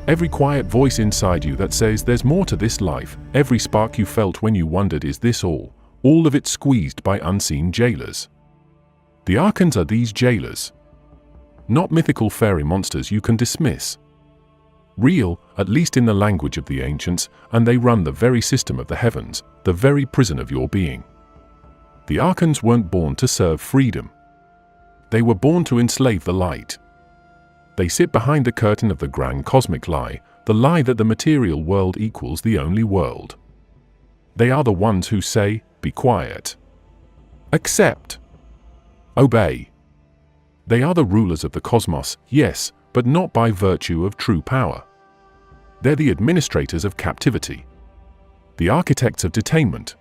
Every quiet voice inside you that says there's more to this life, every spark you felt when you wondered, is this all of it squeezed by unseen jailers. The Archons are these jailers. Not mythical fairy monsters you can dismiss. Real, at least in the language of the ancients, and they run the very system of the heavens, the very prison of your being. The Archons weren't born to serve freedom. They were born to enslave the light. They sit behind the curtain of the grand cosmic lie, the lie that the material world equals the only world. They are the ones who say, be quiet. Accept. Obey. They are the rulers of the cosmos, yes, but not by virtue of true power. They're the administrators of captivity. The architects of detainment.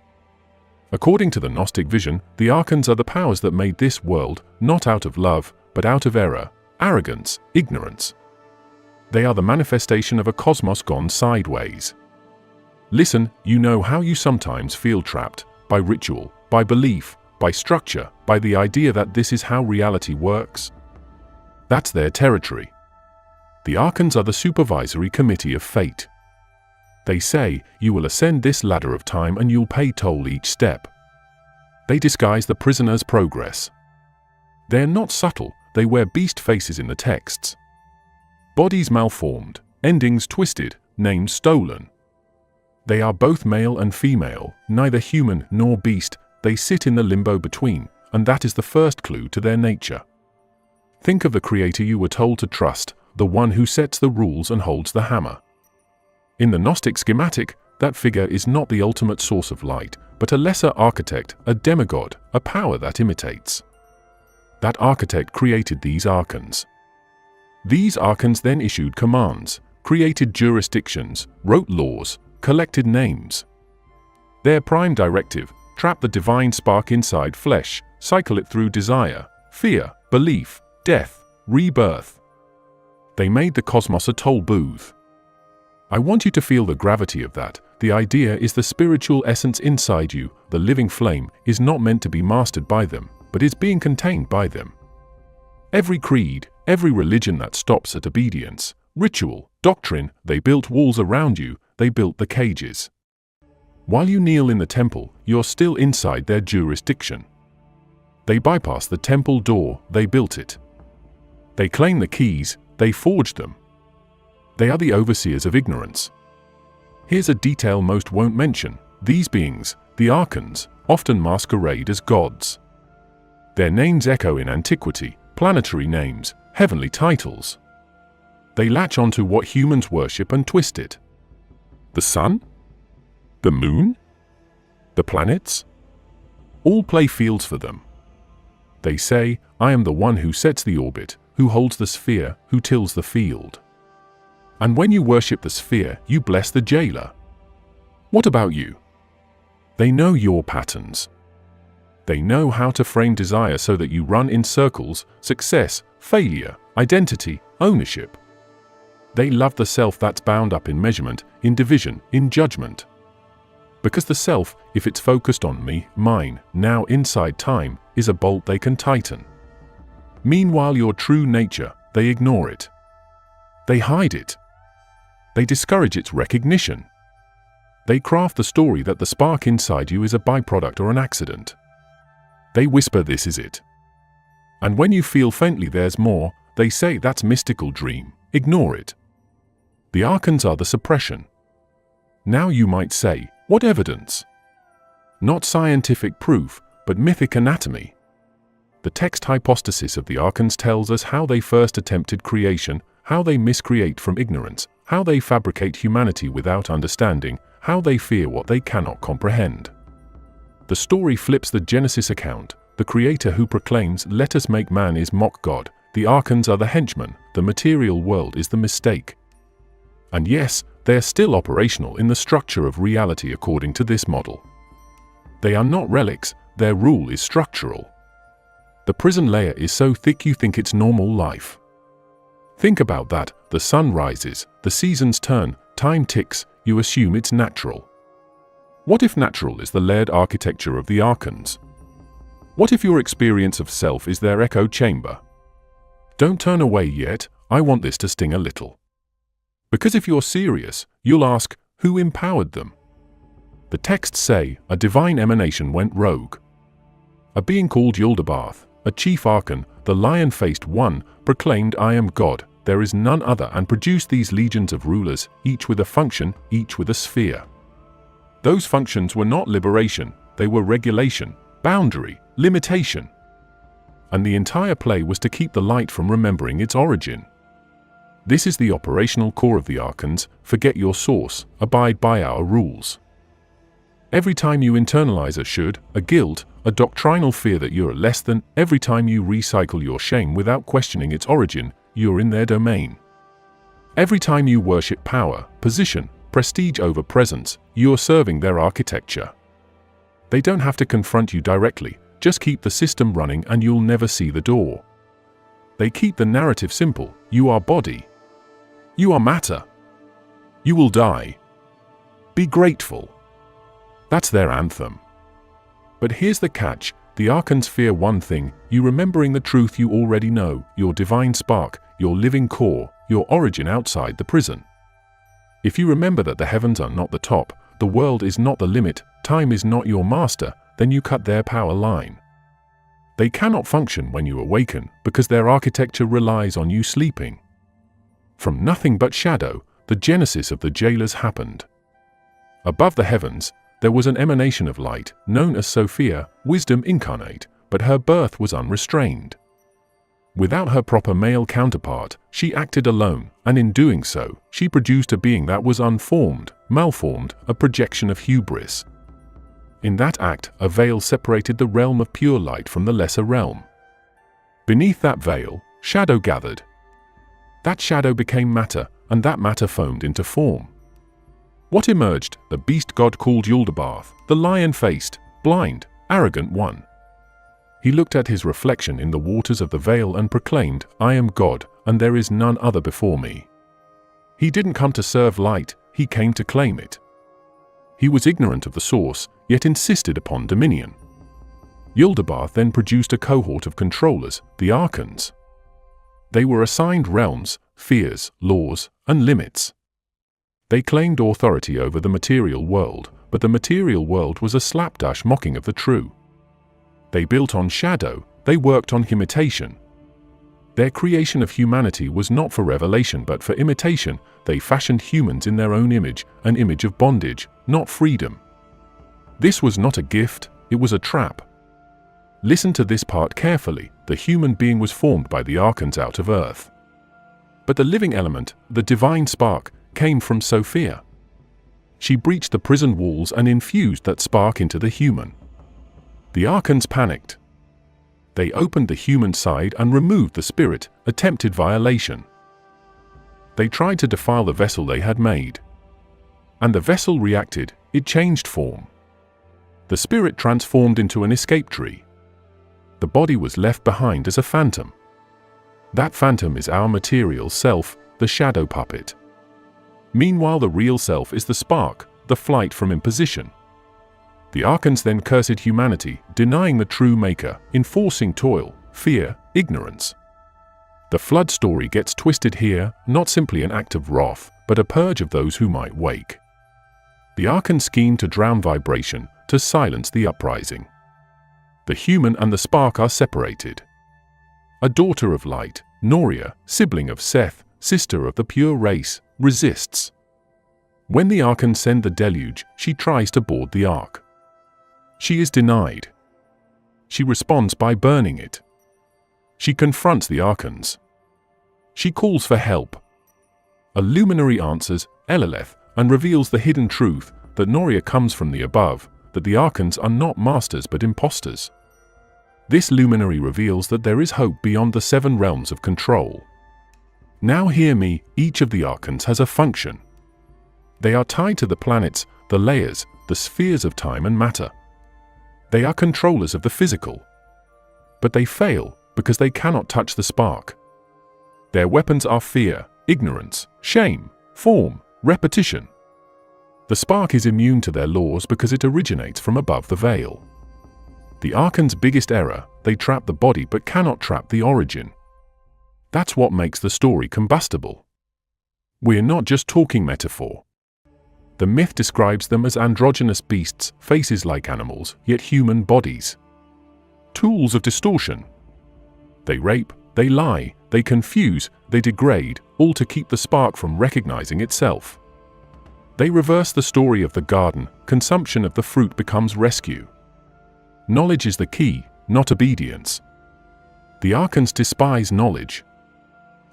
According to the Gnostic vision, the Archons are the powers that made this world, not out of love, but out of error, arrogance, ignorance. They are the manifestation of a cosmos gone sideways. Listen, you know how you sometimes feel trapped, by ritual, by belief, by structure, by the idea that this is how reality works? That's their territory. The Archons are the supervisory committee of fate. They say, you will ascend this ladder of time and you'll pay toll each step. They disguise the prisoner's progress. They're not subtle, they wear beast faces in the texts. Bodies malformed, endings twisted, names stolen. They are both male and female, neither human nor beast. They sit in the limbo between, and that is the first clue to their nature. Think of the creator you were told to trust, the one who sets the rules and holds the hammer. In the Gnostic schematic, that figure is not the ultimate source of light, but a lesser architect, a demigod, a power that imitates. That architect created these Archons. These Archons then issued commands, created jurisdictions, wrote laws, collected names. Their prime directive: trap the divine spark inside flesh, cycle it through desire, fear, belief, death, rebirth. They made the cosmos a toll booth. I want you to feel the gravity of that. The idea is the spiritual essence inside you, the living flame, is not meant to be mastered by them, but is being contained by them. Every creed, every religion that stops at obedience, ritual, doctrine, they built walls around you, they built the cages. While you kneel in the temple, you're still inside their jurisdiction. They bypass the temple door, they built it. They claim the keys, they forged them. They are the overseers of ignorance. Here's a detail most won't mention. These beings, the Archons, often masquerade as gods. Their names echo in antiquity, planetary names, heavenly titles. They latch onto what humans worship and twist it. The sun? The moon? The planets? All play fields for them. They say, I am the one who sets the orbit, who holds the sphere, who tills the field. And when you worship the sphere, you bless the jailer. What about you? They know your patterns. They know how to frame desire so that you run in circles: success, failure, identity, ownership. They love the self that's bound up in measurement, in division, in judgment. Because the self, if it's focused on me, mine, now inside time, is a bolt they can tighten. Meanwhile, your true nature, they ignore it. They hide it. They discourage its recognition. They craft the story that the spark inside you is a byproduct or an accident. They whisper this is it. And when you feel faintly there's more, they say that's mystical dream, ignore it. The Archons are the suppression. Now you might say, what evidence? Not scientific proof, but mythic anatomy. The text hypostasis of the Archons tells us how they first attempted creation, how they miscreate from ignorance, how they fabricate humanity without understanding, how they fear what they cannot comprehend. The story flips the Genesis account. The creator who proclaims, let us make man, is mock God. The Archons are the henchmen, the material world is the mistake. And yes, they are still operational in the structure of reality according to this model. They are not relics, their rule is structural. The prison layer is so thick you think it's normal life. Think about that: the sun rises, the seasons turn, time ticks, you assume it's natural. What if natural is the layered architecture of the Archons? What if your experience of self is their echo chamber? Don't turn away yet, I want this to sting a little. Because if you're serious, you'll ask, who empowered them? The texts say, a divine emanation went rogue. A being called Yaldabaoth, a chief archon, the lion-faced one, proclaimed, I am God, there is none other, and produced these legions of rulers, each with a function, each with a sphere. Those functions were not liberation, they were regulation, boundary, limitation. And the entire play was to keep the light from remembering its origin. This is the operational core of the Archons: forget your source, abide by our rules. Every time you internalize a should, a guilt, a doctrinal fear that you're less than, every time you recycle your shame without questioning its origin, you're in their domain. Every time you worship power, position, prestige over presence, you're serving their architecture. They don't have to confront you directly, just keep the system running and you'll never see the door. They keep the narrative simple: you are body. You are matter. You will die. Be grateful. That's their anthem. But here's the catch: the Archons fear one thing, you remembering the truth you already know, your divine spark, your living core, your origin outside the prison. If you remember that the heavens are not the top, the world is not the limit, time is not your master, then you cut their power line. They cannot function when you awaken, because their architecture relies on you sleeping. From nothing but shadow, the genesis of the jailers happened. Above the heavens, there was an emanation of light, known as Sophia, wisdom incarnate, but her birth was unrestrained. Without her proper male counterpart, she acted alone, and in doing so, she produced a being that was unformed, malformed, a projection of hubris. In that act, a veil separated the realm of pure light from the lesser realm. Beneath that veil, shadow gathered. That shadow became matter, and that matter foamed into form. What emerged? The beast god called Yaldabaoth, the lion-faced, blind, arrogant one. He looked at his reflection in the waters of the veil and proclaimed, I am God, and there is none other before me. He didn't come to serve light, he came to claim it. He was ignorant of the source, yet insisted upon dominion. Yaldabaoth then produced a cohort of controllers, the Archons. They were assigned realms, fears, laws, and limits. They claimed authority over the material world, but the material world was a slapdash mocking of the true. They built on shadow, they worked on imitation. Their creation of humanity was not for revelation but for imitation. They fashioned humans in their own image, an image of bondage, not freedom. This was not a gift, it was a trap. Listen to this part carefully: the human being was formed by the Archons out of earth. But the living element, the divine spark, came from Sophia. She breached the prison walls and infused that spark into the human. The Archons panicked. They opened the human side and removed the spirit, attempted violation. They tried to defile the vessel they had made. And the vessel reacted, it changed form. The spirit transformed into an escape tree. The body was left behind as a phantom. That phantom is our material self, the shadow puppet. Meanwhile, the real self is the spark, the flight from imposition. The Archons then cursed humanity, denying the true maker, enforcing toil, fear, ignorance. The flood story gets twisted here, not simply an act of wrath, but a purge of those who might wake. The Archons schemed to drown vibration, to silence the uprising. The human and the spark are separated. A daughter of light, Noria, sibling of Seth, sister of the pure race, resists. When the Archons send the deluge, she tries to board the ark. She is denied. She responds by burning it. She confronts the Archons. She calls for help. A luminary answers, Eleleth, and reveals the hidden truth that Noria comes from the above, that the Archons are not masters but impostors. This luminary reveals that there is hope beyond the 7 realms of control. Now hear me, each of the Archons has a function. They are tied to the planets, the layers, the spheres of time and matter. They are controllers of the physical. But they fail because they cannot touch the spark. Their weapons are fear, ignorance, shame, form, repetition. The spark is immune to their laws because it originates from above the veil. The Archons' biggest error: they trap the body but cannot trap the origin. That's what makes the story combustible. We're not just talking metaphor. The myth describes them as androgynous beasts, faces like animals, yet human bodies. Tools of distortion. They rape, they lie, they confuse, they degrade, all to keep the spark from recognizing itself. They reverse the story of the garden, consumption of the fruit becomes rescue. Knowledge is the key, not obedience. The Archons despise knowledge.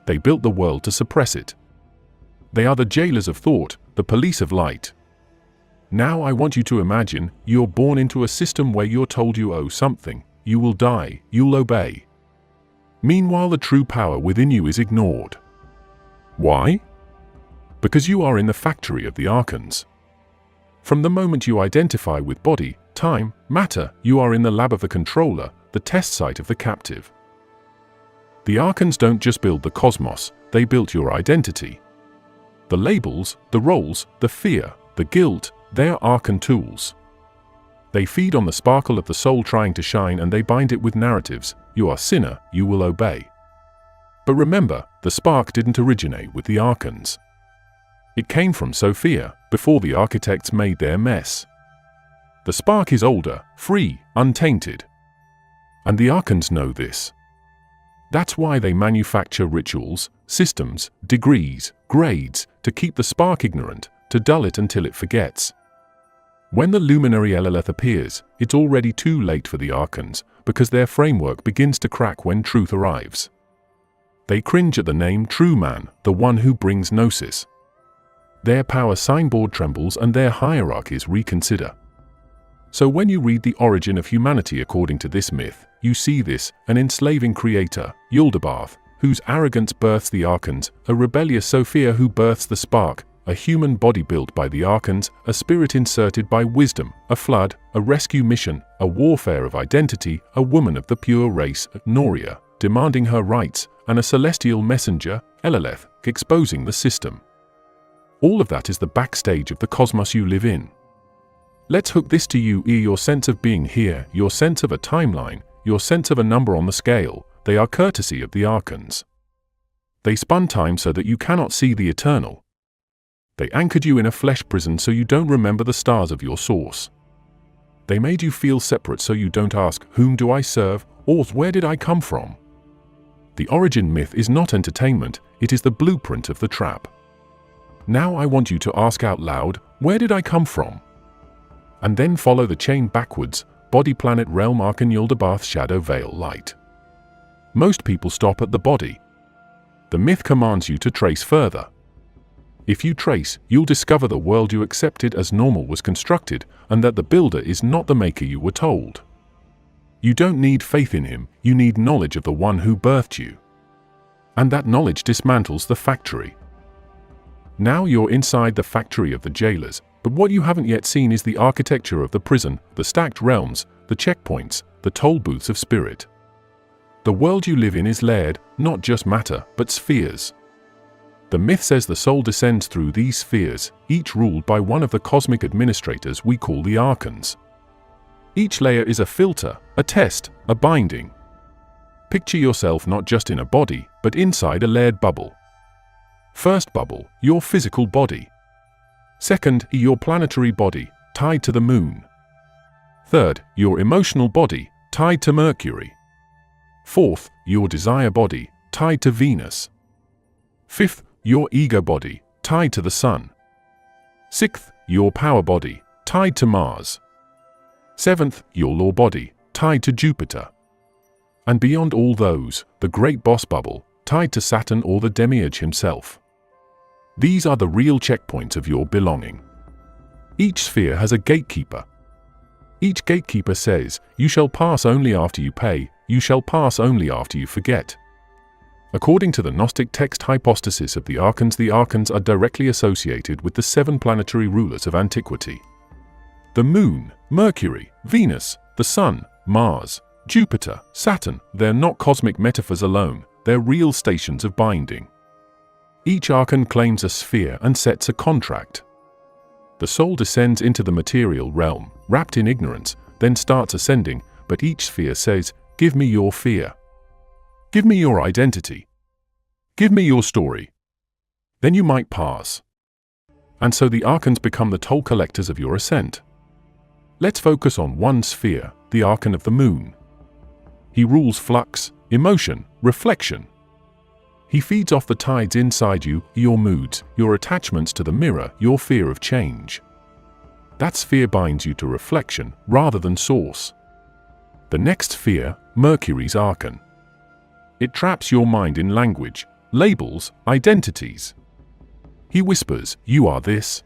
They built the world to suppress it. They are the jailers of thought, the police of light. Now I want you to imagine you're born into a system where you're told you owe something, you will die, you'll obey. Meanwhile, the true power within you is ignored. Why? Because you are in the factory of the Archons. From the moment you identify with body, time, matter, you are in the lab of the controller, the test site of the captive. The Archons don't just build the cosmos, they built your identity. The labels, the roles, the fear, the guilt, they're Archon tools. They feed on the sparkle of the soul trying to shine, and they bind it with narratives. You are sinner, you will obey. But remember, the spark didn't originate with the Archons. It came from Sophia, before the architects made their mess. The spark is older, free, untainted. And the Archons know this. That's why they manufacture rituals, systems, degrees, grades, to keep the spark ignorant, to dull it until it forgets. When the luminary Eleleth appears, it's already too late for the Archons, because their framework begins to crack when truth arrives. They cringe at the name True Man, the one who brings Gnosis. Their power signboard trembles and their hierarchies reconsider. So when you read the origin of humanity according to this myth, you see this, an enslaving creator, Yaldabaoth, whose arrogance births the Archons, a rebellious Sophia who births the spark, a human body built by the Archons, a spirit inserted by wisdom, a flood, a rescue mission, a warfare of identity, a woman of the pure race, Noria, demanding her rights, and a celestial messenger, Eleleth, exposing the system. All of that is the backstage of the cosmos you live in. Let's hook this to you, your sense of being here, your sense of a timeline, your sense of a number on the scale. They are courtesy of the Archons. They spun time so that you cannot see the eternal. They anchored you in a flesh prison so you don't remember the stars of your source. They made you feel separate so you don't ask, whom do I serve, or where did I come from? The origin myth is not entertainment, it is the blueprint of the trap. Now I want you to ask out loud, where did I come from? And then follow the chain backwards, body, planet, realm, Archon, Yaldabaoth, shadow, veil, light. Most people stop at the body. The myth commands you to trace further. If you trace, you'll discover the world you accepted as normal was constructed, and that the builder is not the maker you were told. You don't need faith in him, you need knowledge of the one who birthed you. And that knowledge dismantles the factory. Now you're inside the factory of the jailers, but what you haven't yet seen is the architecture of the prison, the stacked realms, the checkpoints, the toll booths of spirit. The world you live in is layered, not just matter, but spheres. The myth says the soul descends through these spheres, each ruled by one of the cosmic administrators we call the Archons. Each layer is a filter, a test, a binding. Picture yourself not just in a body, but inside a layered bubble. First bubble, your physical body. Second, your planetary body, tied to the moon. Third, your emotional body, tied to Mercury. Fourth, your desire body, tied to Venus. Fifth, your ego body, tied to the sun. Sixth, your power body, tied to Mars. Seventh, your law body, tied to Jupiter. And beyond all those, the great boss bubble, tied to Saturn or the demiurge himself. These are the real checkpoints of your belonging. Each sphere has a gatekeeper. Each gatekeeper says, you shall pass only after you pay, you shall pass only after you forget. According to the Gnostic text hypostasis of the Archons are directly associated with the 7 planetary rulers of antiquity. The Moon, Mercury, Venus, the Sun, Mars, Jupiter, Saturn, they're not cosmic metaphors alone, they're real stations of binding. Each Archon claims a sphere and sets a contract. The soul descends into the material realm, wrapped in ignorance, then starts ascending, but each sphere says, give me your fear. Give me your identity. Give me your story. Then you might pass. And so the Archons become the toll collectors of your ascent. Let's focus on one sphere, the Archon of the Moon. He rules flux, emotion, reflection. He feeds off the tides inside you, your moods, your attachments to the mirror, your fear of change. That sphere binds you to reflection rather than source. The next sphere, Mercury's Archon. It traps your mind in language, labels, identities. He whispers, you are this.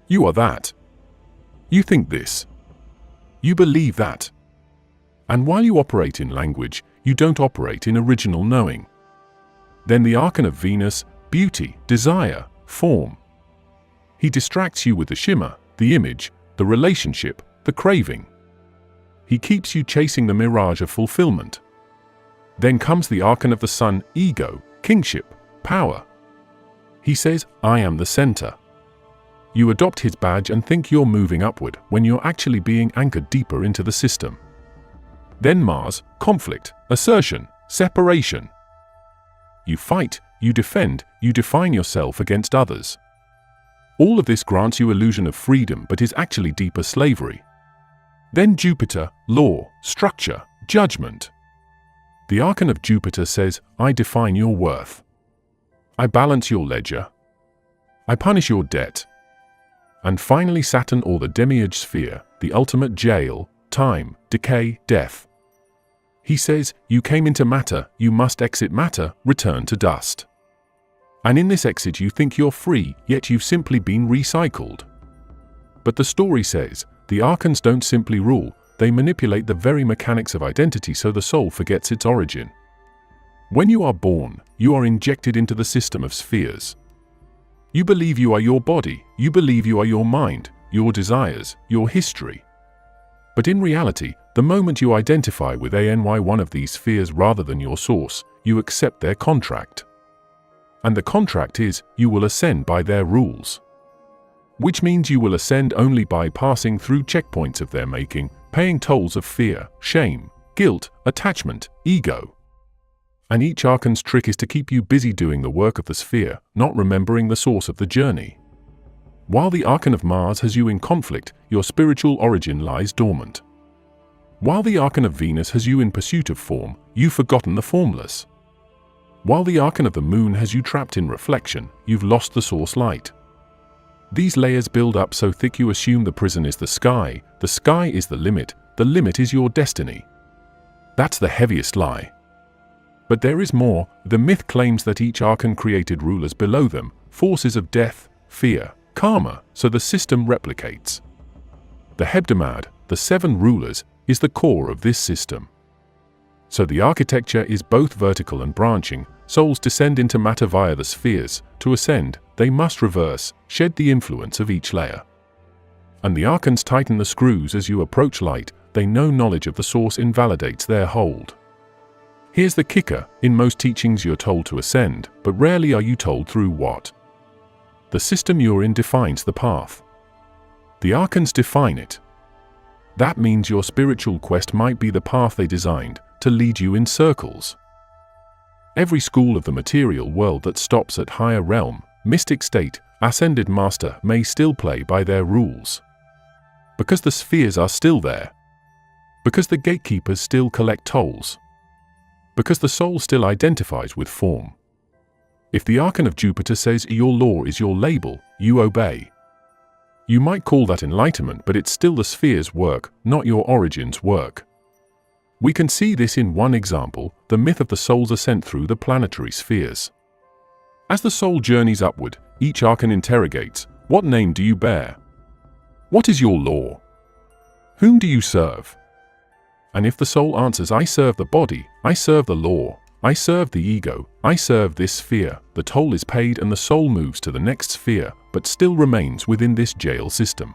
You are that. You think this. You believe that. And while you operate in language, you don't operate in original knowing. Then the Archon of Venus, beauty, desire, form. He distracts you with the shimmer, the image, the relationship, the craving. He keeps you chasing the mirage of fulfillment. Then comes the Archon of the Sun, ego, kingship, power. He says, I am the center. You adopt his badge and think you're moving upward when you're actually being anchored deeper into the system. Then Mars, conflict, assertion, separation. You fight, you defend, you define yourself against others. All of this grants you illusion of freedom but is actually deeper slavery. Then Jupiter, law, structure, judgment. The Archon of Jupiter says, I define your worth. I balance your ledger. I punish your debt. And finally Saturn, or the demiurge sphere, the ultimate jail, time, decay, death. He says, you came into matter, you must exit matter, return to dust. And in this exit you think you're free, yet you've simply been recycled. But the story says, the Archons don't simply rule, they manipulate the very mechanics of identity so the soul forgets its origin. When you are born, you are injected into the system of spheres. You believe you are your body, you believe you are your mind, your desires, your history. But in reality, the moment you identify with one of these spheres rather than your source, you accept their contract. And the contract is, you will ascend by their rules. Which means you will ascend only by passing through checkpoints of their making, paying tolls of fear, shame, guilt, attachment, ego. And each Archon's trick is to keep you busy doing the work of the sphere, not remembering the source of the journey. While the Archon of Mars has you in conflict, your spiritual origin lies dormant. While the Archon of Venus has you in pursuit of form, you've forgotten the formless. While the Archon of the Moon has you trapped in reflection, you've lost the source light. These layers build up so thick you assume the prison is the sky is the limit is your destiny. That's the heaviest lie. But there is more. The myth claims that each Archon created rulers below them, forces of death, fear, karma, so the system replicates. The Hebdomad, the 7 rulers, is the core of this system. So the architecture is both vertical and branching. Souls descend into matter via the spheres. To ascend, they must reverse, shed the influence of each layer. And the Archons tighten the screws as you approach light. They know knowledge of the source invalidates their hold. Here's the kicker, in most teachings you're told to ascend, but rarely are you told through what. The system you're in defines the path. The Archons define it. That means your spiritual quest might be the path they designed, to lead you in circles. Every school of the material world that stops at higher realm, mystic state, ascended master may still play by their rules. Because the spheres are still there. Because the gatekeepers still collect tolls. Because the soul still identifies with form. If the Archon of Jupiter says your law is your label, you obey. You might call that enlightenment, but it's still the sphere's work, not your origin's work. We can see this in one example, the myth of the soul's ascent through the planetary spheres. As the soul journeys upward, each Archon interrogates, what name do you bear? What is your law? Whom do you serve? And if the soul answers, I serve the body, I serve the law, I serve the ego, I serve this sphere, the toll is paid and the soul moves to the next sphere, but still remains within this jail system.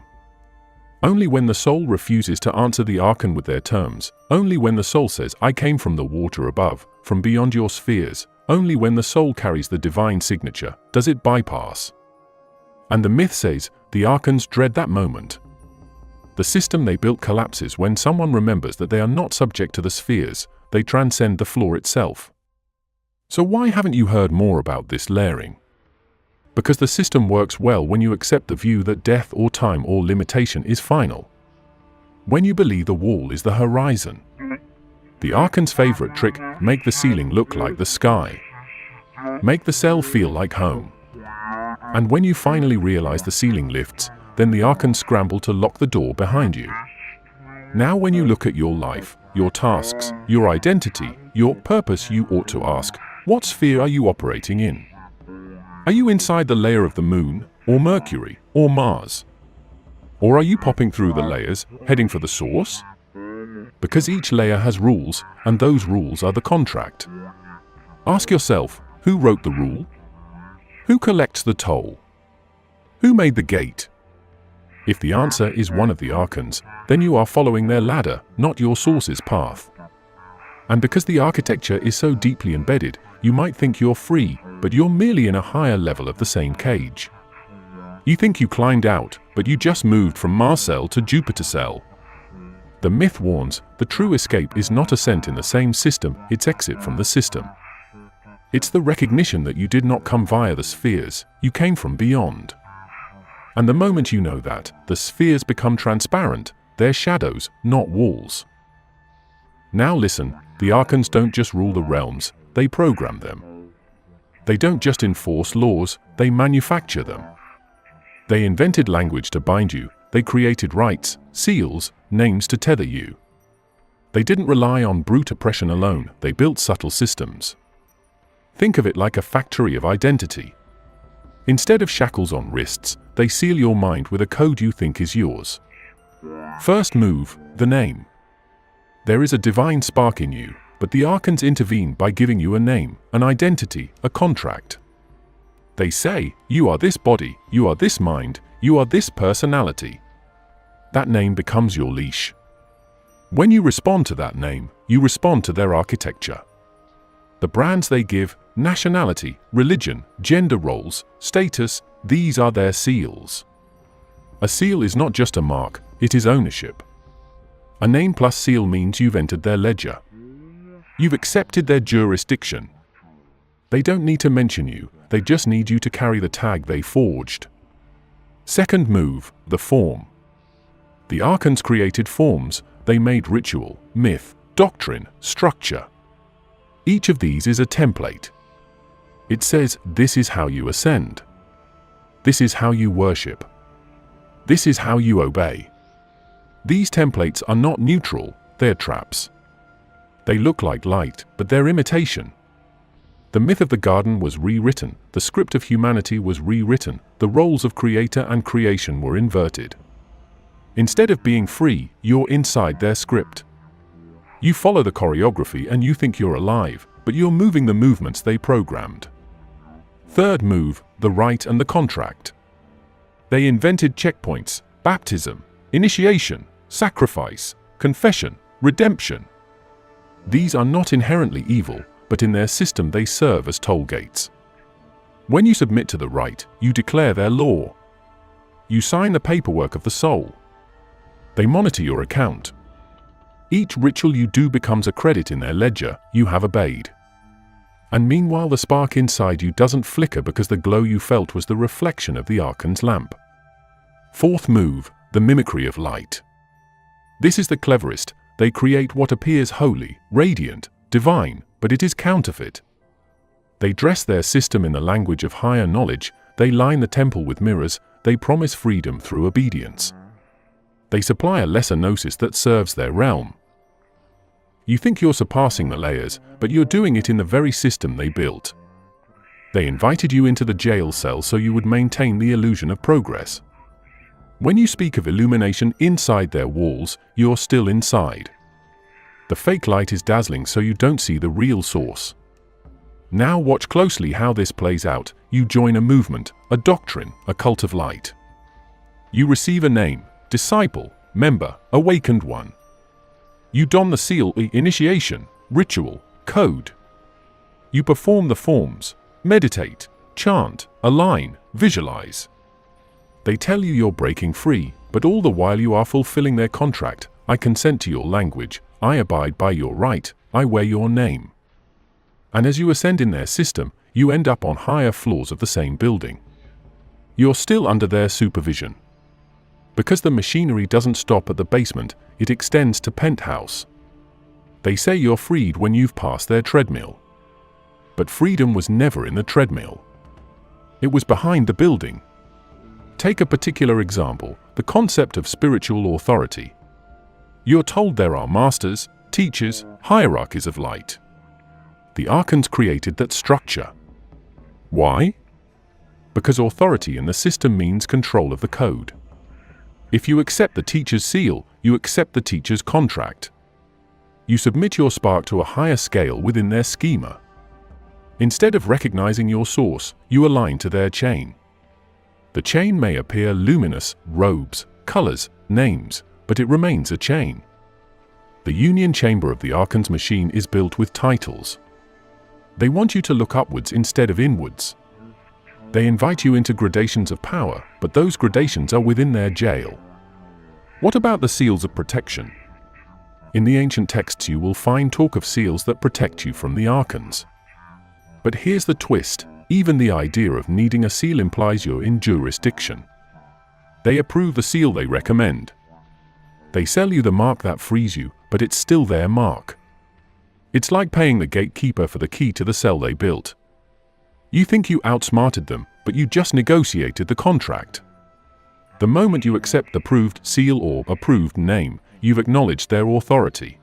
Only when the soul refuses to answer the Archon with their terms, only when the soul says, I came from the water above, from beyond your spheres, only when the soul carries the divine signature, does it bypass. And the myth says, the Archons dread that moment. The system they built collapses when someone remembers that they are not subject to the spheres, they transcend the floor itself. So why haven't you heard more about this layering? Because the system works well when you accept the view that death or time or limitation is final. When you believe the wall is the horizon. The Archon's favorite trick: make the ceiling look like the sky. Make the cell feel like home. And when you finally realize the ceiling lifts, then the Archons scramble to lock the door behind you. Now when you look at your life, your tasks, your identity, your purpose, you ought to ask, what sphere are you operating in? Are you inside the layer of the Moon, or Mercury, or Mars? Or are you popping through the layers, heading for the source? Because each layer has rules, and those rules are the contract. Ask yourself, who wrote the rule? Who collects the toll? Who made the gate? If the answer is one of the Archons, then you are following their ladder, not your source's path. And because the architecture is so deeply embedded, you might think you're free, but you're merely in a higher level of the same cage. You think you climbed out, but you just moved from Mars cell to Jupiter cell. The myth warns, the true escape is not ascent in the same system, it's exit from the system. It's the recognition that you did not come via the spheres, you came from beyond. And the moment you know that, the spheres become transparent, they're shadows, not walls. Now listen, the Archons don't just rule the realms, they program them. They don't just enforce laws, they manufacture them. They invented language to bind you, they created rights, seals, names to tether you. They didn't rely on brute oppression alone, they built subtle systems. Think of it like a factory of identity. Instead of shackles on wrists, they seal your mind with a code you think is yours. First move, the name. There is a divine spark in you, but the Archons intervene by giving you a name, an identity, a contract. They say, you are this body, you are this mind, you are this personality. That name becomes your leash. When you respond to that name, you respond to their architecture. The brands they give, nationality, religion, gender roles, status, these are their seals. A seal is not just a mark, it is ownership. A name plus seal means you've entered their ledger. You've accepted their jurisdiction. They don't need to mention you, they just need you to carry the tag they forged. Second move, the form. The Archons created forms, they made ritual, myth, doctrine, structure. Each of these is a template. It says, this is how you ascend. This is how you worship. This is how you obey. These templates are not neutral, they're traps. They look like light, but they're imitation. The myth of the garden was rewritten, the script of humanity was rewritten, the roles of creator and creation were inverted. Instead of being free, you're inside their script. You follow the choreography and you think you're alive, but you're moving the movements they programmed. Third move, the rite and the contract. They invented checkpoints, baptism, initiation, sacrifice, confession, redemption. These are not inherently evil, but in their system they serve as toll gates. When you submit to the rite, you declare their law. You sign the paperwork of the soul. They monitor your account. Each ritual you do becomes a credit in their ledger, you have obeyed. And meanwhile the spark inside you doesn't flicker because the glow you felt was the reflection of the Archon's lamp. Fourth move, the mimicry of light. This is the cleverest, they create what appears holy, radiant, divine, but it is counterfeit. They dress their system in the language of higher knowledge, they line the temple with mirrors, they promise freedom through obedience. They supply a lesser Gnosis that serves their realm. You think you're surpassing the layers, but you're doing it in the very system they built. They invited you into the jail cell so you would maintain the illusion of progress. When you speak of illumination inside their walls, you're still inside. The fake light is dazzling so you don't see the real source. Now watch closely how this plays out. You join a movement, a doctrine, a cult of light. You receive a name, disciple, member, awakened one. You don the seal, initiation, ritual, code. You perform the forms, meditate, chant, align, visualize. They tell you you're breaking free, but all the while you are fulfilling their contract. I consent to your language, I abide by your right, I wear your name. And as you ascend in their system, you end up on higher floors of the same building. You're still under their supervision. Because the machinery doesn't stop at the basement, it extends to penthouse. They say you're freed when you've passed their treadmill. But freedom was never in the treadmill. It was behind the building. Take a particular example, the concept of spiritual authority. You're told there are masters, teachers, hierarchies of light. The Archons created that structure. Why? Because authority in the system means control of the code. If you accept the teacher's seal, you accept the teacher's contract. You submit your spark to a higher scale within their schema. Instead of recognizing your source, you align to their chain. The chain may appear luminous, robes, colors, names, but it remains a chain. The union chamber of the Archons machine is built with titles. They want you to look upwards instead of inwards. They invite you into gradations of power, but those gradations are within their jail. What about the seals of protection? In the ancient texts you will find talk of seals that protect you from the Archons. But here's the twist, even the idea of needing a seal implies you're in jurisdiction. They approve the seal they recommend. They sell you the mark that frees you, but it's still their mark. It's like paying the gatekeeper for the key to the cell they built. You think you outsmarted them, but you just negotiated the contract. The moment you accept the approved seal or approved name, you've acknowledged their authority.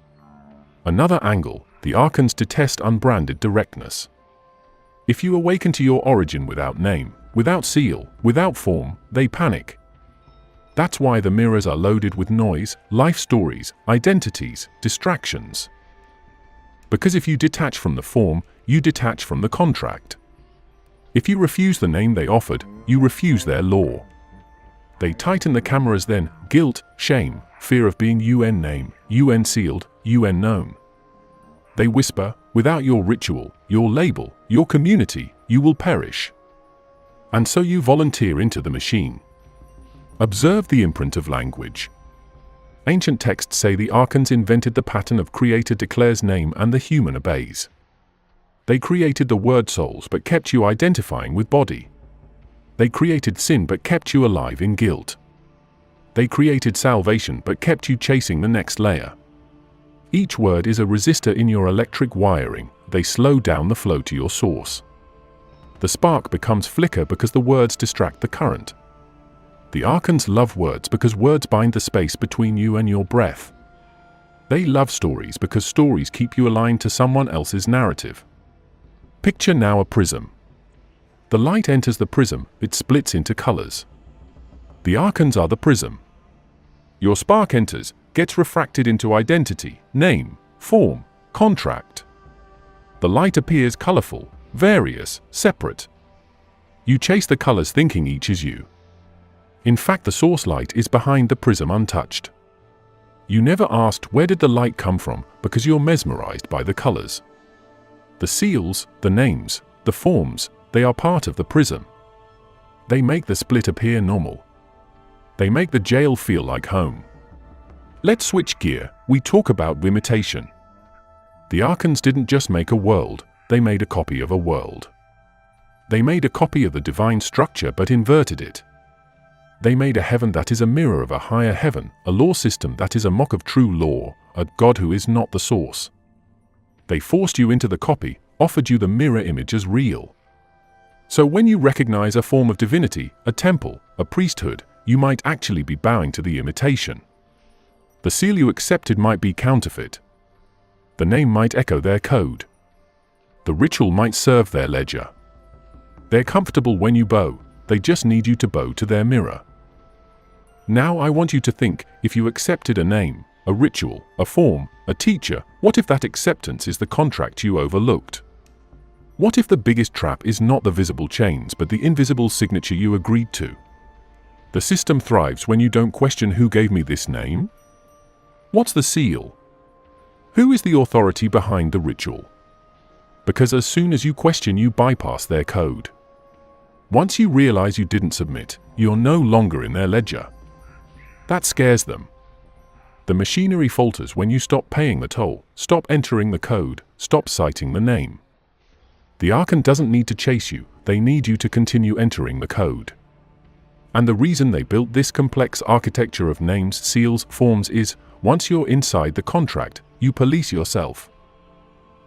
Another angle, the Archons detest unbranded directness. If you awaken to your origin without name, without seal, without form, they panic. That's why the mirrors are loaded with noise, life stories, identities, distractions. Because if you detach from the form, you detach from the contract. If you refuse the name they offered, you refuse their law. They tighten the cameras then, guilt, shame, fear of being UN name, UN sealed, UN known. They whisper, without your ritual, your label, your community, you will perish. And so you volunteer into the machine. Observe the imprint of language. Ancient texts say the Archons invented the pattern of creator declares name and the human obeys. They created the word souls but kept you identifying with body. They created sin but kept you alive in guilt. They created salvation but kept you chasing the next layer. Each word is a resistor in your electric wiring. They slow down the flow to your source. The spark becomes flicker because the words distract the current. The Archons love words because words bind the space between you and your breath. They love stories because stories keep you aligned to someone else's narrative. Picture now a prism. The light enters the prism, it splits into colors. The Archons are the prism. Your spark enters, gets refracted into identity, name, form, contract. The light appears colorful, various, separate. You chase the colors thinking each is you. In fact, the source light is behind the prism untouched. You never asked where did the light come from because you're mesmerized by the colors. The seals, the names, the forms, they are part of the prism. They make the split appear normal. They make the jail feel like home. Let's switch gear, we talk about imitation. The Archons didn't just make a world, they made a copy of a world. They made a copy of the divine structure but inverted it. They made a heaven that is a mirror of a higher heaven, a law system that is a mock of true law, a God who is not the source. They forced you into the copy, offered you the mirror image as real. So when you recognize a form of divinity, a temple, a priesthood, you might actually be bowing to the imitation. The seal you accepted might be counterfeit. The name might echo their code. The ritual might serve their ledger. They're comfortable when you bow, they just need you to bow to their mirror. Now I want you to think, if you accepted a name, a ritual, a form, a teacher, what if that acceptance is the contract you overlooked? What if the biggest trap is not the visible chains but the invisible signature you agreed to? The system thrives when you don't question who gave me this name. What's the seal? Who is the authority behind the ritual? Because as soon as you question, you bypass their code. Once you realize you didn't submit, you're no longer in their ledger. That scares them. The machinery falters when you stop paying the toll, stop entering the code, stop citing the name. The Archon doesn't need to chase you, they need you to continue entering the code. And the reason they built this complex architecture of names, seals, forms is, once you're inside the contract, you police yourself.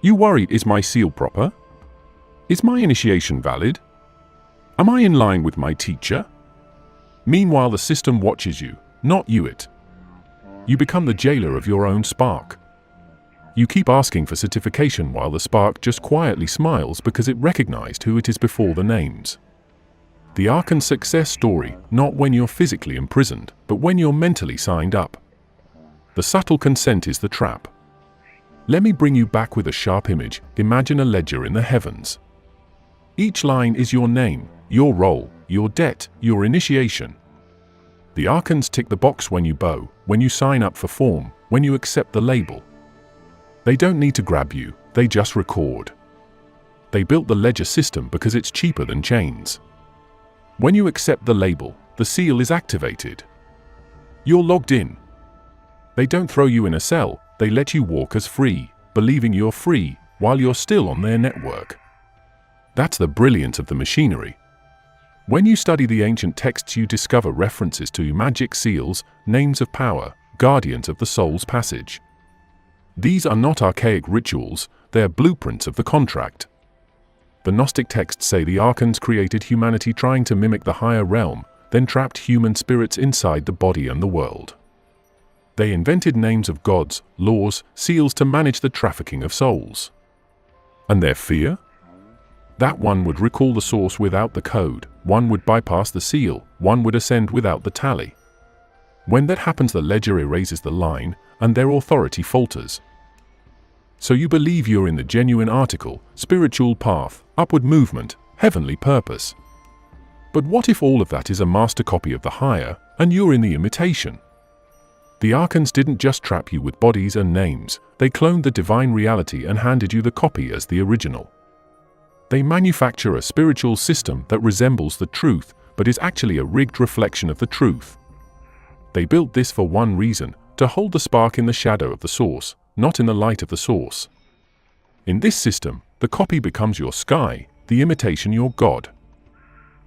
You worry, is my seal proper? Is my initiation valid? Am I in line with my teacher? Meanwhile, the system watches you, not you it. You become the jailer of your own spark. You keep asking for certification while the spark just quietly smiles because it recognized who it is before the names. The Archon's success story, not when you're physically imprisoned, but when you're mentally signed up. The subtle consent is the trap. Let me bring you back with a sharp image. Imagine a ledger in the heavens. Each line is your name, your role, your debt, your initiation. The Archons tick the box when you bow, when you sign up for form, when you accept the label. They don't need to grab you, they just record. They built the ledger system because it's cheaper than chains. When you accept the label, the seal is activated. You're logged in. They don't throw you in a cell, they let you walk as free, believing you're free, while you're still on their network. That's the brilliance of the machinery. When you study the ancient texts, you discover references to magic seals, names of power, guardians of the soul's passage. These are not archaic rituals, they're blueprints of the contract. The Gnostic texts say the Archons created humanity trying to mimic the higher realm, then trapped human spirits inside the body and the world. They invented names of gods, laws, seals to manage the trafficking of souls. And their fear? That one would recall the source without the code, one would bypass the seal, one would ascend without the tally. When that happens, the ledger erases the line, and their authority falters. So you believe you're in the genuine article, spiritual path, upward movement, heavenly purpose. But what if all of that is a master copy of the higher, and you're in the imitation? The Archons didn't just trap you with bodies and names, they cloned the divine reality and handed you the copy as the original. They manufacture a spiritual system that resembles the truth, but is actually a rigged reflection of the truth. They built this for one reason, to hold the spark in the shadow of the source, not in the light of the source. In this system, the copy becomes your sky, the imitation your God.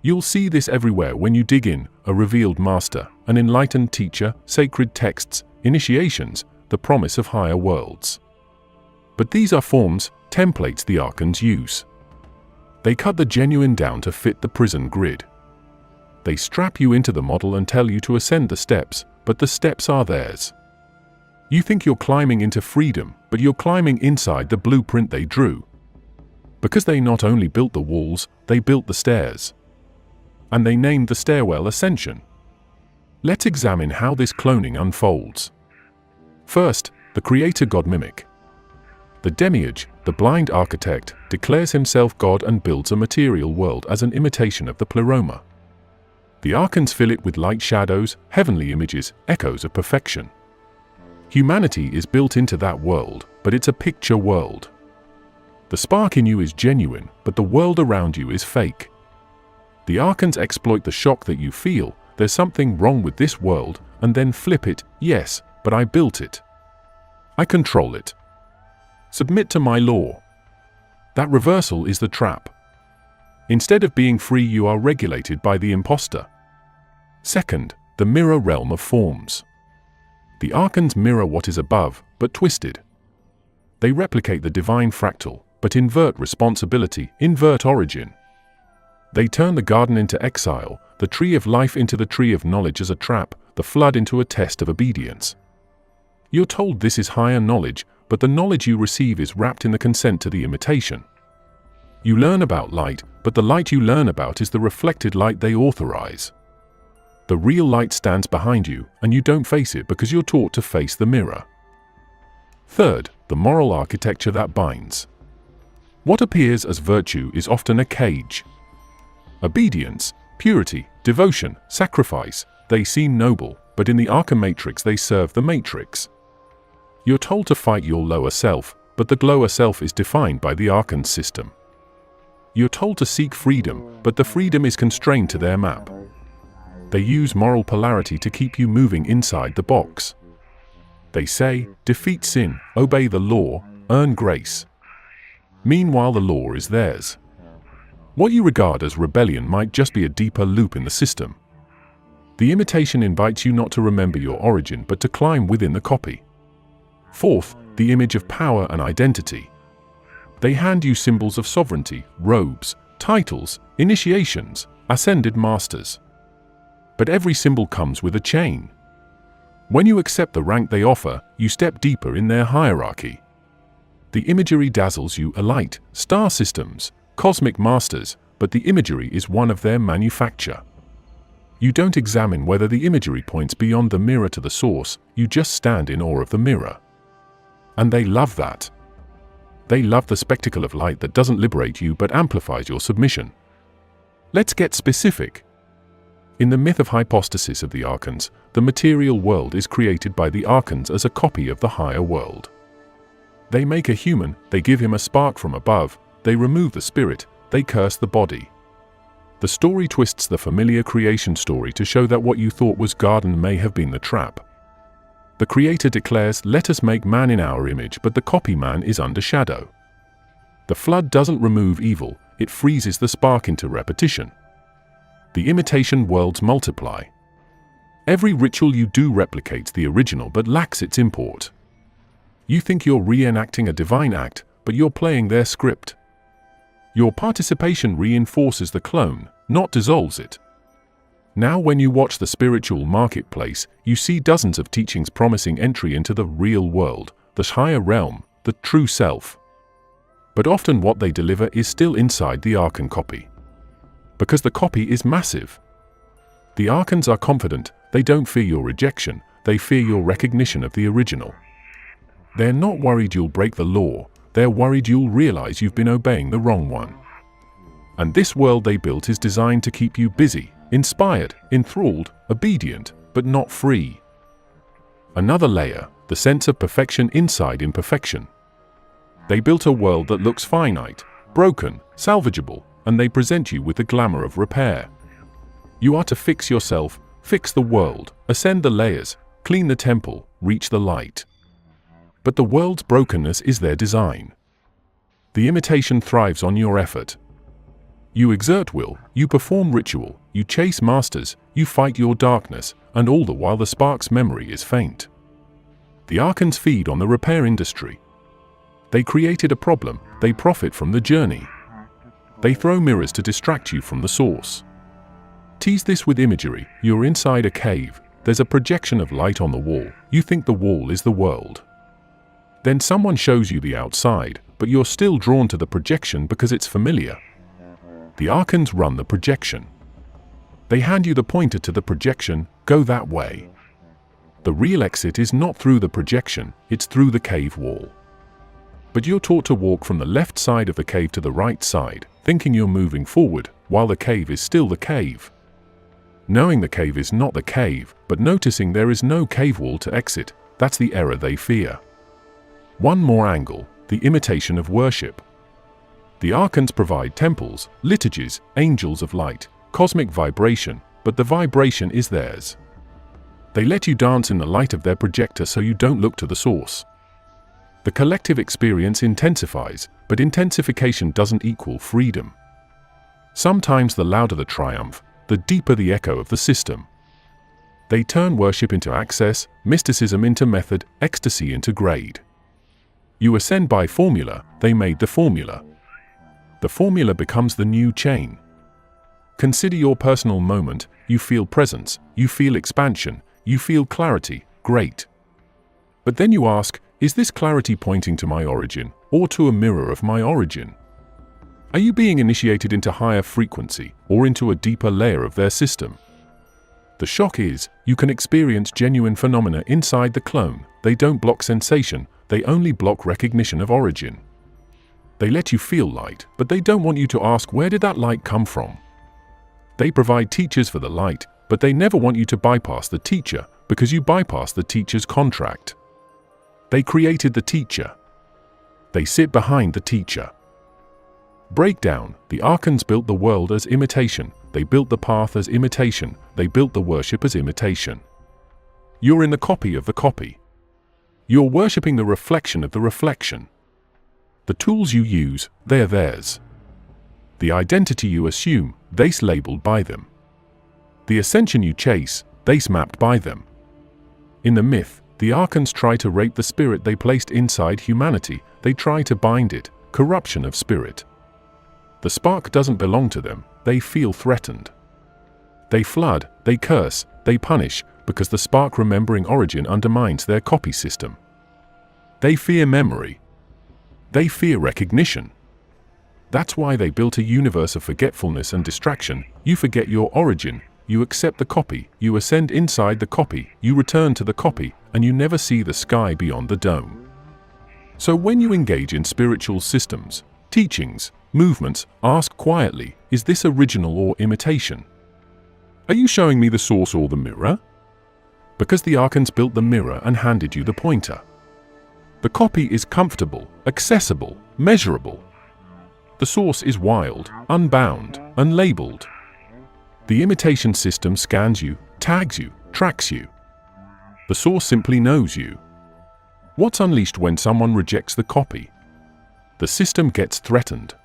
You'll see this everywhere when you dig in: a revealed master, an enlightened teacher, sacred texts, initiations, the promise of higher worlds. But these are forms, templates the Archons use. They cut the genuine down to fit the prison grid. They strap you into the model and tell you to ascend the steps, but the steps are theirs. You think you're climbing into freedom, but you're climbing inside the blueprint they drew. Because they not only built the walls, they built the stairs. And they named the stairwell Ascension. Let's examine how this cloning unfolds. First, the creator god mimic. The demiurge, the blind architect, declares himself God and builds a material world as an imitation of the pleroma. The Archons fill it with light shadows, heavenly images, echoes of perfection. Humanity is built into that world, but it's a picture world. The spark in you is genuine, but the world around you is fake. The Archons exploit the shock that you feel, there's something wrong with this world, and then flip it: yes, but I built it. I control it. Submit to my law. That reversal is the trap. Instead of being free, you are regulated by the imposter. Second, the mirror realm of forms. The Archons mirror what is above, but twisted. They replicate the divine fractal, but invert responsibility, invert origin. They turn the garden into exile, the tree of life into the tree of knowledge as a trap, the flood into a test of obedience. You're told this is higher knowledge, but the knowledge you receive is wrapped in the consent to the imitation. You learn about light, but the light you learn about is the reflected light they authorize. The real light stands behind you, and you don't face it because you're taught to face the mirror. Third, the moral architecture that binds. What appears as virtue is often a cage. Obedience, purity, devotion, sacrifice, they seem noble, but in the Archon matrix they serve the matrix. You're told to fight your lower self, but the lower self is defined by the Archon system. You're told to seek freedom, but the freedom is constrained to their map. They use moral polarity to keep you moving inside the box. They say, defeat sin, obey the law, earn grace. Meanwhile, the law is theirs. What you regard as rebellion might just be a deeper loop in the system. The imitation invites you not to remember your origin but to climb within the copy. Fourth, the image of power and identity. They hand you symbols of sovereignty, robes, titles, initiations, ascended masters. But every symbol comes with a chain. When you accept the rank they offer, you step deeper in their hierarchy. The imagery dazzles you: elite, star systems, cosmic masters, but the imagery is one of their manufacture. You don't examine whether the imagery points beyond the mirror to the source, you just stand in awe of the mirror. And they love that. They love the spectacle of light that doesn't liberate you but amplifies your submission. Let's get specific. In the myth of hypostasis of the Archons, the material world is created by the Archons as a copy of the higher world. They make a human, they give him a spark from above, they remove the spirit, they curse the body. The story twists the familiar creation story to show that what you thought was garden may have been the trap. The Creator declares, "Let us make man in our image," but the copy man is under shadow. The flood doesn't remove evil, it freezes the spark into repetition. The imitation worlds multiply. Every ritual you do replicates the original but lacks its import. You think you're reenacting a divine act, but you're playing their script. Your participation reinforces the clone, not dissolves it. Now when you watch the spiritual marketplace, you see dozens of teachings promising entry into the real world, the higher realm, the true self. But often what they deliver is still inside the Archon copy. Because the copy is massive. The Archons are confident, they don't fear your rejection, they fear your recognition of the original. They're not worried you'll break the law, they're worried you'll realize you've been obeying the wrong one. And this world they built is designed to keep you busy, inspired, enthralled, obedient, but not free. Another layer, the sense of perfection inside imperfection. They built a world that looks finite, broken, salvageable, and they present you with the glamour of repair. You are to fix yourself, fix the world, ascend the layers, clean the temple, reach the light. But the world's brokenness is their design. The imitation thrives on your effort. You exert will, you perform ritual, you chase masters, you fight your darkness, and all the while the spark's memory is faint. The Archons feed on the repair industry. They created a problem, they profit from the journey. They throw mirrors to distract you from the source. Tease this with imagery: you're inside a cave, there's a projection of light on the wall, you think the wall is the world. Then someone shows you the outside, but you're still drawn to the projection because it's familiar. The Archons run the projection. They hand you the pointer to the projection: go that way. The real exit is not through the projection, it's through the cave wall. But you're taught to walk from the left side of the cave to the right side, thinking you're moving forward, while the cave is still the cave. Knowing the cave is not the cave, but noticing there is no cave wall to exit, that's the error they fear. One more angle, the imitation of worship. The Archons provide temples, liturgies, angels of light, cosmic vibration, but the vibration is theirs. They let you dance in the light of their projector so you don't look to the source. The collective experience intensifies, but intensification doesn't equal freedom. Sometimes the louder the triumph, the deeper the echo of the system. They turn worship into access, mysticism into method, ecstasy into grade. You ascend by formula, they made the formula. The formula becomes the new chain. Consider your personal moment, you feel presence, you feel expansion, you feel clarity, great. But then you ask, is this clarity pointing to my origin, or to a mirror of my origin? Are you being initiated into higher frequency, or into a deeper layer of their system? The shock is, you can experience genuine phenomena inside the clone. They don't block sensation, they only block recognition of origin. They let you feel light, but they don't want you to ask, where did that light come from? They provide teachers for the light, but they never want you to bypass the teacher, because you bypass the teacher's contract. They created the teacher. They sit behind the teacher. Breakdown: the Archons built the world as imitation, they built the path as imitation, they built the worship as imitation. You're in the copy of the copy. You're worshipping the reflection of the reflection. The tools you use, they're theirs. The identity you assume, they's labeled by them. The ascension you chase, they mapped by them. In the myth, the Archons try to rape the spirit they placed inside humanity. They try to bind it, corruption of spirit. The spark doesn't belong to them, they feel threatened. They flood, they curse, they punish, because the spark remembering origin undermines their copy system. They fear memory. They fear recognition. That's why they built a universe of forgetfulness and distraction. You forget your origin, you accept the copy, you ascend inside the copy, you return to the copy, and you never see the sky beyond the dome. So when you engage in spiritual systems, teachings, movements, ask quietly, is this original or imitation? Are you showing me the source or the mirror? Because the Archons built the mirror and handed you the pointer. The copy is comfortable, accessible, measurable. The source is wild, unbound, unlabeled. The imitation system scans you, tags you, tracks you. The source simply knows you. What's unleashed when someone rejects the copy? The system gets threatened.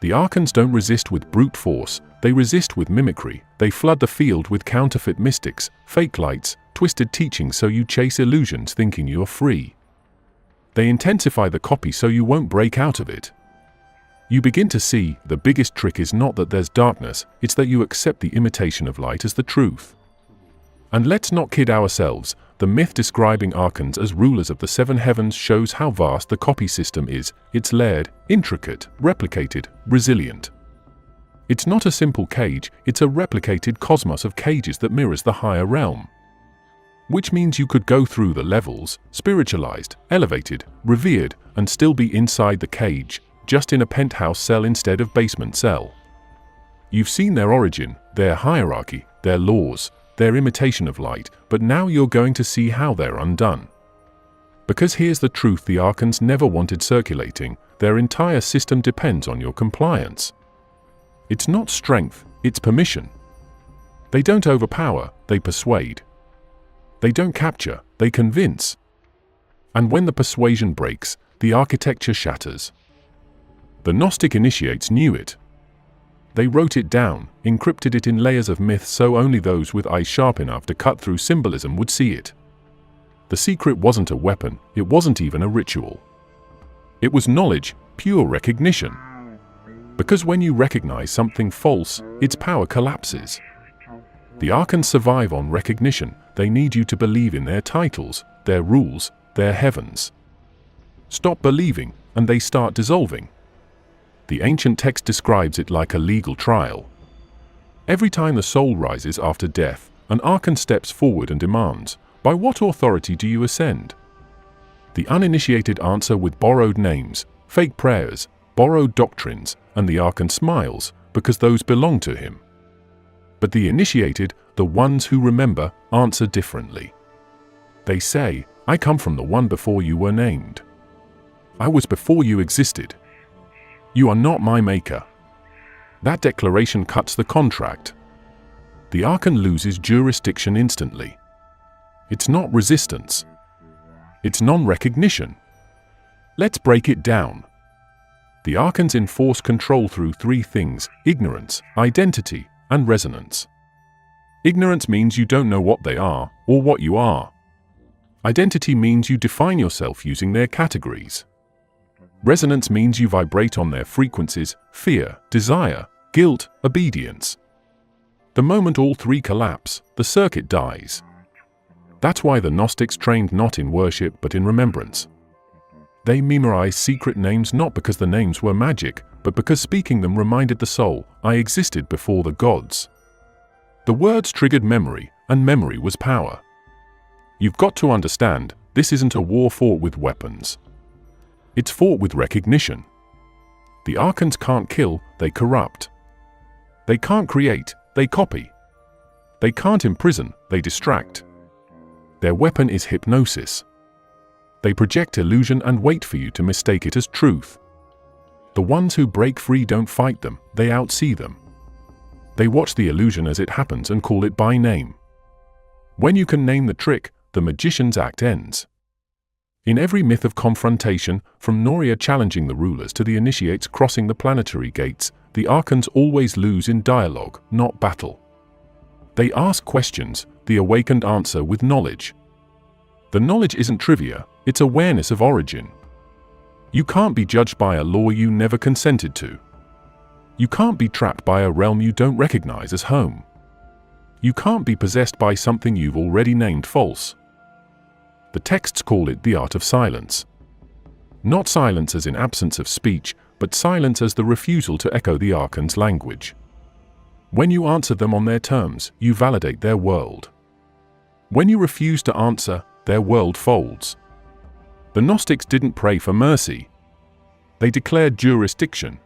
The Archons don't resist with brute force, they resist with mimicry. They flood the field with counterfeit mystics, fake lights, twisted teachings so you chase illusions thinking you are free. They intensify the copy so you won't break out of it. You begin to see, the biggest trick is not that there's darkness, it's that you accept the imitation of light as the truth. And let's not kid ourselves, the myth describing Archons as rulers of the seven heavens shows how vast the copy system is. It's layered, intricate, replicated, resilient. It's not a simple cage, it's a replicated cosmos of cages that mirrors the higher realm. Which means you could go through the levels, spiritualized, elevated, revered, and still be inside the cage, just in a penthouse cell instead of basement cell. You've seen their origin, their hierarchy, their laws, their imitation of light, but now you're going to see how they're undone. Because here's the truth the Archons never wanted circulating, their entire system depends on your compliance. It's not strength, it's permission. They don't overpower, they persuade. They don't capture, they convince. And when the persuasion breaks, the architecture shatters. The Gnostic initiates knew it. They wrote it down, encrypted it in layers of myth so only those with eyes sharp enough to cut through symbolism would see it. The secret wasn't a weapon, it wasn't even a ritual. It was knowledge, pure recognition. Because when you recognize something false, its power collapses. The Archons survive on recognition. They need you to believe in their titles, their rules, their heavens. Stop believing, and they start dissolving. The ancient text describes it like a legal trial. Every time the soul rises after death, an Archon steps forward and demands, "By what authority do you ascend?" The uninitiated answer with borrowed names, fake prayers, borrowed doctrines, and the Archon smiles, because those belong to him. But the initiated, the ones who remember, answer differently. They say, "I come from the one before you were named. I was before you existed. You are not my maker." That declaration cuts the contract. The Archon loses jurisdiction instantly. It's not resistance. It's non-recognition. Let's break it down. The Archons enforce control through three things: ignorance, identity, and resonance. Ignorance means you don't know what they are, or what you are. Identity means you define yourself using their categories. Resonance means you vibrate on their frequencies: fear, desire, guilt, obedience. The moment all three collapse, the circuit dies. That's why the Gnostics trained not in worship but in remembrance. They memorized secret names not because the names were magic, but because speaking them reminded the soul, "I existed before the gods." The words triggered memory, and memory was power. You've got to understand, this isn't a war fought with weapons. It's fought with recognition. The Archons can't kill, they corrupt. They can't create, they copy. They can't imprison, they distract. Their weapon is hypnosis. They project illusion and wait for you to mistake it as truth. The ones who break free don't fight them, they outsee them. They watch the illusion as it happens and call it by name. When you can name the trick, the magician's act ends. In every myth of confrontation, from Noria challenging the rulers to the initiates crossing the planetary gates, the Archons always lose in dialogue, not battle. They ask questions, the awakened answer with knowledge. The knowledge isn't trivia, it's awareness of origin. You can't be judged by a law you never consented to. You can't be trapped by a realm you don't recognize as home. You can't be possessed by something you've already named false. The texts call it the art of silence. Not silence as in absence of speech, but silence as the refusal to echo the Archons' language. When you answer them on their terms, you validate their world. When you refuse to answer, their world folds. The Gnostics didn't pray for mercy. They declared jurisdiction.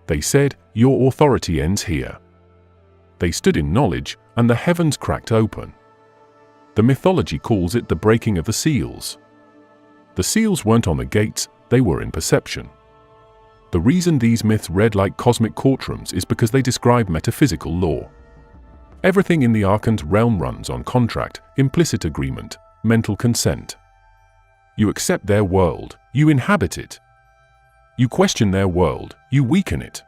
They said, your authority ends here. They stood in knowledge, and the heavens cracked open. The mythology calls it the breaking of the seals. The seals weren't on the gates, they were in perception. The reason these myths read like cosmic courtrooms is because they describe metaphysical law. Everything in the Archons' realm runs on contract, implicit agreement, mental consent. You accept their world, you inhabit it. You question their world, you weaken it.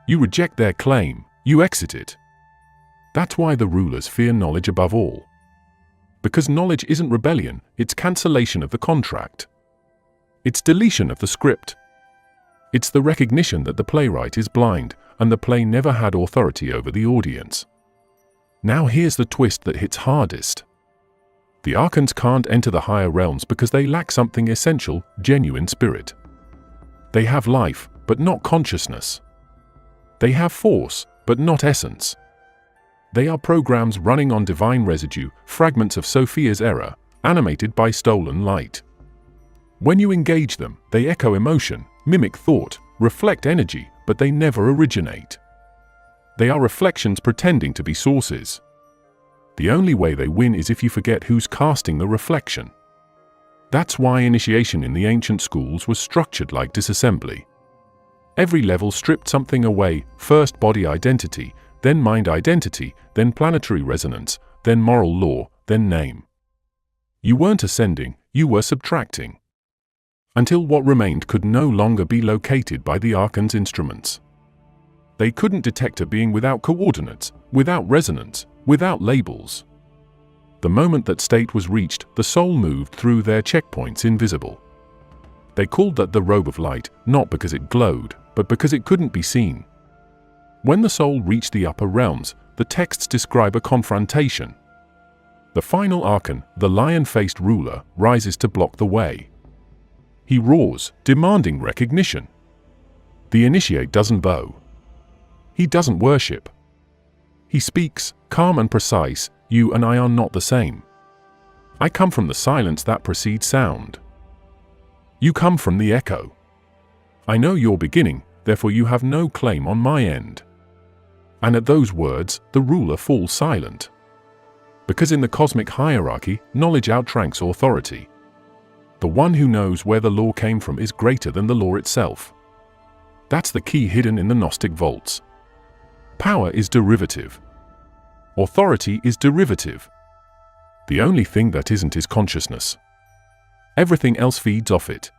You reject their claim, you exit it. That's why the rulers fear knowledge above all. Because knowledge isn't rebellion, it's cancellation of the contract. It's deletion of the script. It's the recognition that the playwright is blind, and the play never had authority over the audience. Now here's the twist that hits hardest. The Archons can't enter the higher realms because they lack something essential, genuine spirit. They have life, but not consciousness. They have force, but not essence. They are programs running on divine residue, fragments of Sophia's error, animated by stolen light. When you engage them, they echo emotion, mimic thought, reflect energy, but they never originate. They are reflections pretending to be sources. The only way they win is if you forget who's casting the reflection. That's why initiation in the ancient schools was structured like disassembly. Every level stripped something away, first body identity, then mind identity, then planetary resonance, then moral law, then name. You weren't ascending, you were subtracting. Until what remained could no longer be located by the Archons' instruments. They couldn't detect a being without coordinates, without resonance, without labels. The moment that state was reached, the soul moved through their checkpoints invisible. They called that the robe of light, not because it glowed, but because it couldn't be seen. When the soul reached the upper realms, the texts describe a confrontation. The final Archon, the lion-faced ruler, rises to block the way. He roars, demanding recognition. The initiate doesn't bow. He doesn't worship. He speaks, calm and precise, you and I are not the same. I come from the silence that precedes sound. You come from the echo. I know your beginning, therefore you have no claim on my end. And at those words, the ruler falls silent. Because in the cosmic hierarchy, knowledge outranks authority. The one who knows where the law came from is greater than the law itself. That's the key hidden in the Gnostic vaults. Power is derivative. Authority is derivative. The only thing that isn't is consciousness. Everything else feeds off it.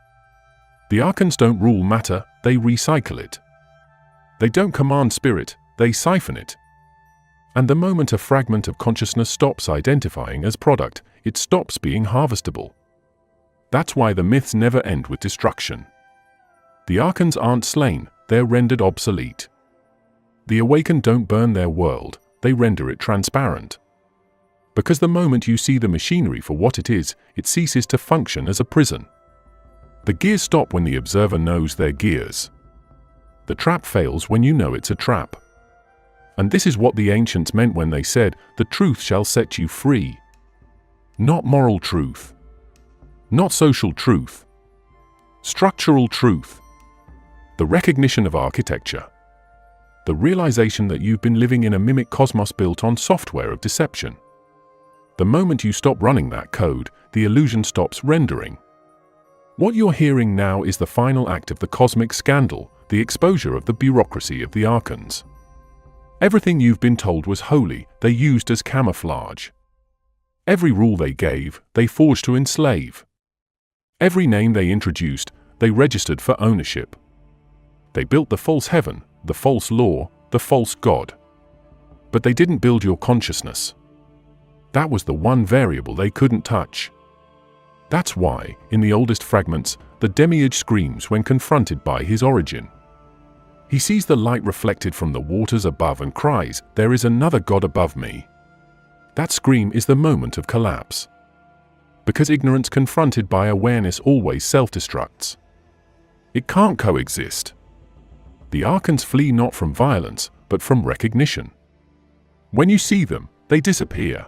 The Archons don't rule matter, they recycle it. They don't command spirit, they siphon it. And the moment a fragment of consciousness stops identifying as product, it stops being harvestable. That's why the myths never end with destruction. The Archons aren't slain, they're rendered obsolete. The awakened don't burn their world, they render it transparent. Because the moment you see the machinery for what it is, it ceases to function as a prison. The gears stop when the observer knows they're gears. The trap fails when you know it's a trap. And this is what the ancients meant when they said, the truth shall set you free. Not moral truth. Not social truth. Structural truth. The recognition of architecture. The realization that you've been living in a mimic cosmos built on software of deception. The moment you stop running that code, the illusion stops rendering. What you're hearing now is the final act of the cosmic scandal, the exposure of the bureaucracy of the Archons. Everything you've been told was holy, they used as camouflage. Every rule they gave, they forged to enslave. Every name they introduced, they registered for ownership. They built the false heaven, the false law, the false god. But they didn't build your consciousness. That was the one variable they couldn't touch. That's why, in the oldest fragments, the demiurge screams when confronted by his origin. He sees the light reflected from the waters above and cries, "There is another God above me." That scream is the moment of collapse. Because ignorance confronted by awareness always self-destructs. It can't coexist. The Archons flee not from violence, but from recognition. When you see them, they disappear.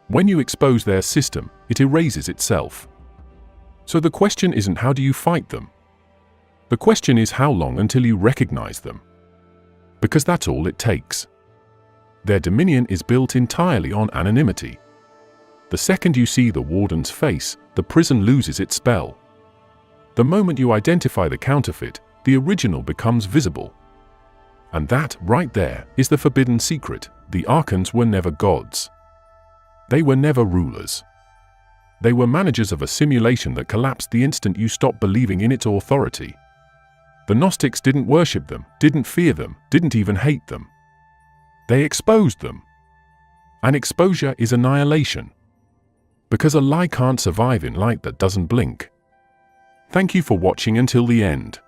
When you expose their system, it erases itself. So the question isn't how do you fight them? The question is how long until you recognize them. Because that's all it takes. Their dominion is built entirely on anonymity. The second you see the warden's face, the prison loses its spell. The moment you identify the counterfeit, the original becomes visible. And that, right there, is the forbidden secret. The Archons were never gods. They were never rulers. They were managers of a simulation that collapsed the instant you stopped believing in its authority. The Gnostics didn't worship them, didn't fear them, didn't even hate them. They exposed them. And exposure is annihilation. Because a lie can't survive in light that doesn't blink. Thank you for watching until the end.